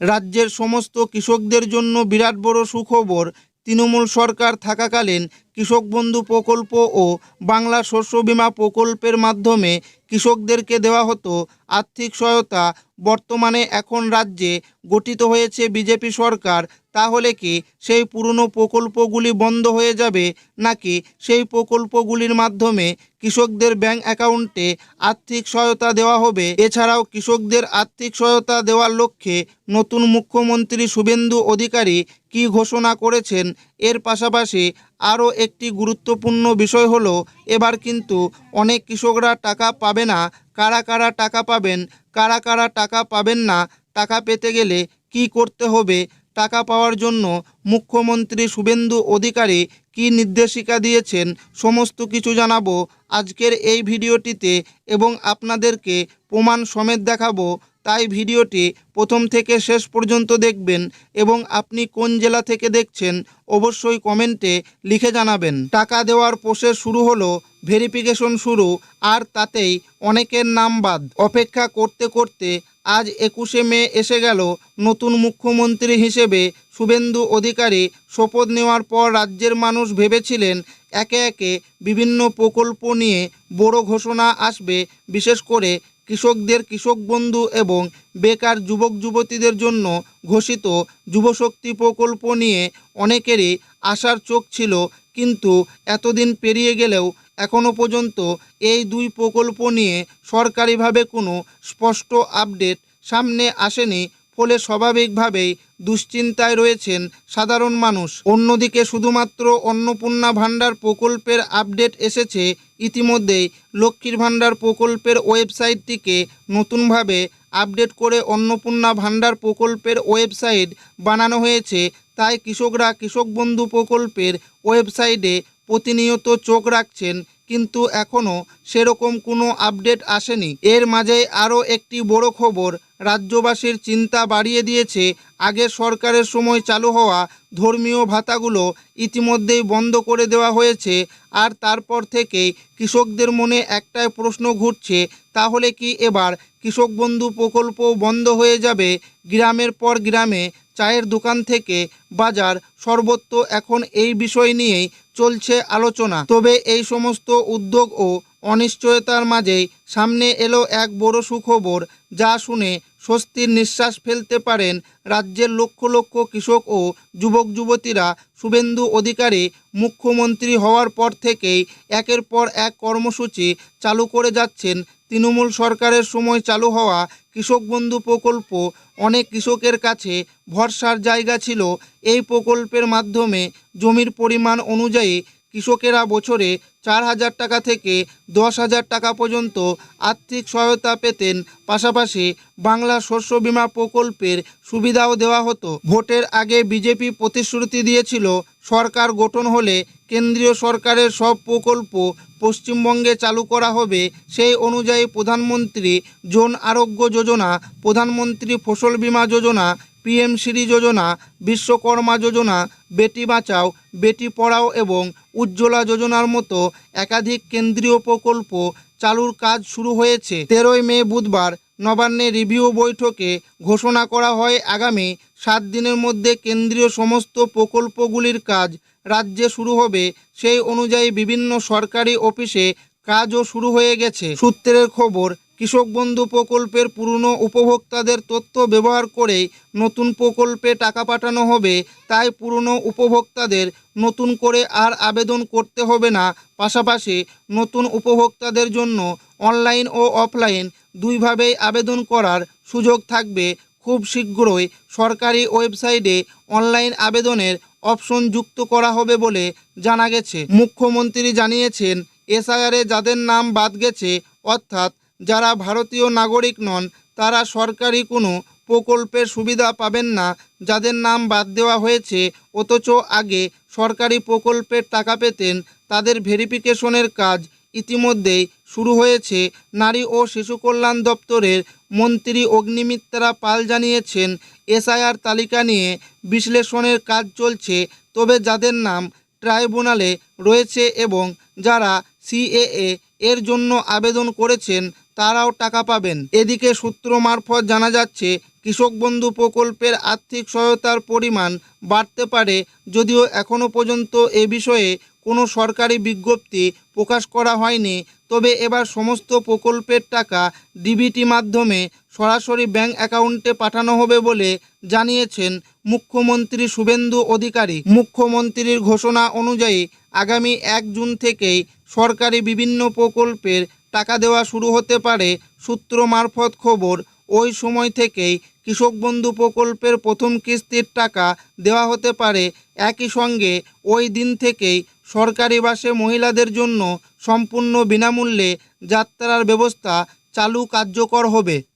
রাজ্যের সমস্ত কৃষকদের জন্য বিরাট বড় সুখবর। তৃণমূল সরকার থাকাকালীন কৃষক বন্ধু প্রকল্প ও বাংলা শস্য বীমা প্রকল্পের মাধ্যমে কৃষকদেরকে দেওয়া হতো আর্থিক সহায়তা। বর্তমানে এখন রাজ্যে গঠিত হয়েছে বিজেপি সরকার। তাহলে কি সেই পুরনো প্রকল্পগুলি বন্ধ হয়ে যাবে, নাকি সেই প্রকল্পগুলির মাধ্যমে কৃষকদের ব্যাংক অ্যাকাউন্টে আর্থিক সহায়তা দেওয়া হবে? এছাড়াও কৃষকদের আর্থিক সহায়তা দেওয়ার লক্ষ্যে নতুন মুখ্যমন্ত্রী শুভেন্দু অধিকারী কী ঘোষণা করেছেন? এর পাশাপাশি আরও একটি গুরুত্বপূর্ণ বিষয় হলো, এবার কিন্তু অনেক কৃষকরা টাকা পাবে না। কারা কারা টাকা পাবেন, কারা কারা টাকা পাবেন না, টাকা পেতে গেলে কি করতে হবে, টাকা পাওয়ার জন্য মুখ্যমন্ত্রী শুভেন্দু অধিকারী কী নির্দেশিকা দিয়েছেন, সমস্ত কিছু জানাবো আজকের এই ভিডিওটিতে এবং আপনাদেরকে প্রমাণ সমেত দেখাবো। তাই ভিডিওটি প্রথম থেকে শেষ পর্যন্ত দেখবেন এবং আপনি কোন জেলা থেকে দেখছেন অবশ্যই কমেন্টে লিখে জানাবেন। টাকা দেওয়ার প্রসেস শুরু হলো, ভেরিফিকেশন শুরু, আর তাতেই অনেকের নাম বাদ। অপেক্ষা করতে করতে আজ 21শে মে এসে গেল। নতুন মুখ্যমন্ত্রী হিসেবে শুভেন্দু অধিকারী শপথ নেওয়ার পর রাজ্যের মানুষ ভেবেছিলেন একে একে বিভিন্ন প্রকল্প নিয়ে বড় ঘোষণা আসবে। বিশেষ করে কৃষকদের কৃষক বন্ধু এবং বেকার যুবক যুবতীদের জন্য ঘোষিত যুবশক্তি প্রকল্প নিয়ে অনেকেরই আশার চোখ ছিল। কিন্তু এতদিন পেরিয়ে গেলেও এখনও পর্যন্ত এই দুই প্রকল্প নিয়ে সরকারিভাবে কোনো স্পষ্ট আপডেট সামনে আসেনি। ফলে স্বাভাবিকভাবেই দুশ্চিন্তায় রয়েছেন সাধারণ মানুষ। অন্যদিকে শুধুমাত্র অন্নপূর্ণা ভাণ্ডার প্রকল্পের আপডেট এসেছে। ইতিমধ্যেই লক্ষ্মীর ভাণ্ডার প্রকল্পের ওয়েবসাইটটিকে নতুনভাবে আপডেট করে অন্নপূর্ণা ভাণ্ডার প্রকল্পের ওয়েবসাইট বানানো হয়েছে। তাই কৃষকরা কৃষক বন্ধু প্রকল্পের ওয়েবসাইটে প্রতিনিয়ত চোখ রাখছেন, কিন্তু এখনও সেরকম কোনো আপডেট আসেনি। এর মাঝে আরও একটি বড় খবর রাজ্যবাসীর চিন্তা বাড়িয়ে দিয়েছে। আগের সরকারের সময় চালু হওয়া ধর্মীয় ভাতাগুলো ইতিমধ্যেই বন্ধ করে দেওয়া হয়েছে। আর তারপর থেকেই কৃষকদের মনে একটাই প্রশ্ন ঘুরছে, তাহলে কি এবার কৃষক বন্ধু প্রকল্প বন্ধ হয়ে যাবে? গ্রামের পর গ্রামে চায়ের দোকান থেকে বাজার সর্বত্র এখন এই বিষয় নিয়েই চলছে আলোচনা। তবে এই সমস্ত উদ্যোগ ও অনিশ্চয়তার মাঝেই সামনে এলো এক বড় সুখবর, যা শুনে স্বস্তির নিঃশ্বাস ফেলতে পারেন রাজ্যের লক্ষ লক্ষ কৃষক ও যুবক যুবতীরা। শুভেন্দু অধিকারী মুখ্যমন্ত্রী হওয়ার পর থেকেই একের পর এক কর্মসূচি চালু করে যাচ্ছেন। তৃণমূল সরকারের সময় চালু হওয়া কৃষক বন্ধু প্রকল্প অনেক কৃষকের কাছে ভরসার জায়গা ছিল। এই প্রকল্পের মাধ্যমে জমির পরিমাণ অনুযায়ী কৃষকেরা বছরে 4,000 টাকা থেকে 10,000 টাকা পর্যন্ত আর্থিক সহায়তা পেতেন। পাশাপাশি বাংলা শস্য বীমা প্রকল্পের সুবিধাও দেওয়া হতো। ভোটের আগে বিজেপি প্রতিশ্রুতি দিয়েছিল সরকার গঠন হলে কেন্দ্রীয় সরকারের সব প্রকল্প পশ্চিমবঙ্গে চালু করা হবে। সেই অনুযায়ী প্রধানমন্ত্রী জন আরোগ্য যোজনা, প্রধানমন্ত্রী ফসল বীমা যোজনা, পিএমশ্রী যোজনা, বিশ্বকর্মা যোজনা, বেটি বাঁচাও বেটি পড়াও এবং উজ্জ্বলা যোজনার মতো একাধিক কেন্দ্রীয় প্রকল্প চালুর কাজ শুরু হয়েছে। 13ই মে বুধবার নবান্নে রিভিউ বৈঠকে ঘোষণা করা হয় আগামী 7 দিনের মধ্যে কেন্দ্রীয় সমস্ত প্রকল্পগুলির কাজ রাজ্যে শুরু হবে। সেই অনুযায়ী বিভিন্ন সরকারি অফিসে কাজও শুরু হয়ে গেছে। সূত্রের খবর, কৃষক বন্ধু প্রকল্পের পুরনো উপভোক্তাদের তথ্য ব্যবহার করেই নতুন প্রকল্পে টাকা পাঠানো হবে। তাই পুরনো উপভোক্তাদের নতুন করে আর আবেদন করতে হবে না। পাশাপাশি নতুন উপভোক্তাদের জন্য অনলাইন ও অফলাইন দুইভাবেই আবেদন করার সুযোগ থাকবে। খুব শীঘ্রই সরকারি ওয়েবসাইটে অনলাইন আবেদনের অপশন যুক্ত করা হবে বলে জানা গেছে। মুখ্যমন্ত্রী জানিয়েছেন, এসআইআরে যাদের নাম বাদ গেছে, অর্থাৎ যারা ভারতীয় নাগরিক নন, তারা সরকারি কোনো প্রকল্পের সুবিধা পাবেন না। যাদের নাম বাদ দেওয়া হয়েছে অথচ আগে সরকারি প্রকল্পের টাকা পেতেন, তাদের ভেরিফিকেশনের কাজ ইতিমধ্যেই শুরু হয়েছে। নারী ও শিশু কল্যাণ দপ্তরের মন্ত্রী অগ্নিমিত্রা পাল জানিয়েছেন, এসআইআর তালিকা নিয়ে বিশ্লেষণের কাজ চলছে। তবে যাদের নাম ট্রাইব্যুনালে রয়েছে এবং যারা সিএএ এর জন্য আবেদন করেছেন, তারাও টাকা পাবেন। এদিকে সূত্র মারফত জানা যাচ্ছে, কৃষক বন্ধু প্রকল্পের আর্থিক সহায়তার পরিমাণ বাড়তে পারে, যদিও এখনও পর্যন্ত এ বিষয়ে কোনো সরকারি বিজ্ঞপ্তি প্রকাশ করা হয়নি। তবে এবার সমস্ত প্রকল্পের টাকা ডিবিটি মাধ্যমে সরাসরি ব্যাংক অ্যাকাউন্টে পাঠানো হবে বলে জানিয়েছেন মুখ্যমন্ত্রী শুভেন্দু অধিকারী। মুখ্যমন্ত্রীর ঘোষণা অনুযায়ী আগামী 1 জুন থেকেই সরকারি বিভিন্ন প্রকল্পের টাকা দেওয়া শুরু হতে পারে। সূত্র মারফত খবর, ওই সময় থেকেই কৃষক বন্ধু প্রকল্পের প্রথম কিস্তির টাকা দেওয়া হতে পারে। একই সঙ্গে ওই দিন থেকেই সরকারি বাসে মহিলাদের জন্য সম্পূর্ণ বিনামূল্যে যাত্রার ব্যবস্থা চালু কার্যকর হবে।